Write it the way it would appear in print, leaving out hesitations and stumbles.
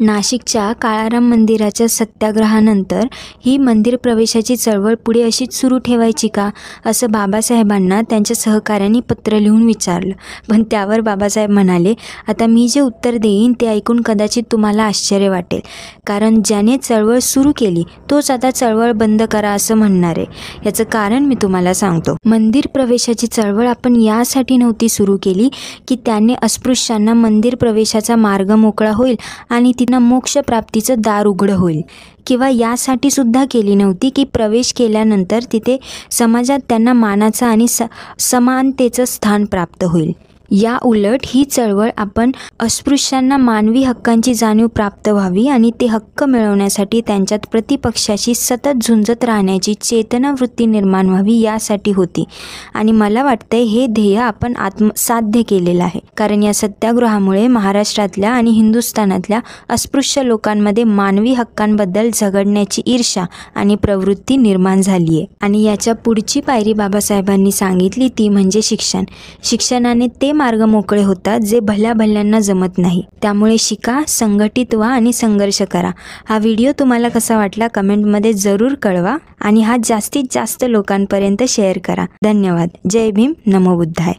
नाशिकच्या काळाराम मंदिराच्या सत्याग्रहानंतर ही मंदिर प्रवेशाची चळवळ पुढे अशीच सुरू ठेवायची का, असं बाबासाहेबांना त्यांच्या सहकाऱ्यांनी पत्र लिहून विचारलं. पण त्यावर बाबासाहेब म्हणाले, आता मी जे उत्तर देईन ते ऐकून कदाचित तुम्हाला आश्चर्य वाटेल, कारण ज्याने चळवळ सुरू केली तोच आता चळवळ बंद करा असं म्हणणार आहे. याचं कारण मी तुम्हाला सांगतो. मंदिर प्रवेशाची चळवळ आपण यासाठी नव्हती सुरू केली की त्याने अस्पृश्यांना मंदिर प्रवेशाचा मार्ग मोकळा होईल आणि त्यांना मोक्ष प्राप्तीचं दार उघडं होईल, किंवा यासाठी सुद्धा केली नव्हती की प्रवेश केल्यानंतर तिथे समाजात त्यांना मानाचं आणि समानतेचं स्थान प्राप्त होईल. या उलट ही चळवळ आपण अस्पृश्यांना मानवी हक्कांची जाणीव प्राप्त व्हावी आणि ते हक्क मिळवण्यासाठी त्यांच्यात प्रतिपक्षाशी सतत झुंजत राहण्याची चेतनावृत्ती निर्माण व्हावी यासाठी होती. आणि मला वाटतंय हे ध्येय आपण साध्य केलेलं आहे, कारण या सत्याग्रहामुळे महाराष्ट्रातल्या आणि हिंदुस्थानातल्या अस्पृश्य लोकांमध्ये मानवी हक्कांबद्दल झगडण्याची ईर्ष्या आणि प्रवृत्ती निर्माण झाली आहे. आणि याच्या पुढची पायरी बाबासाहेबांनी सांगितली ती म्हणजे शिक्षण. शिक्षणाने ते मार्ग मोकळे होतात जे भल्या भल्यांना जमत नाही. त्यामुळे शिका, संघटित व्हा आणि संघर्ष करा. हा व्हिडिओ तुम्हाला कसा वाटला कमेंटमध्ये जरूर कळवा आणि हा जास्तीत जास्त लोकांपर्यंत शेअर करा. धन्यवाद. जय भीम. नमो बुद्धाय.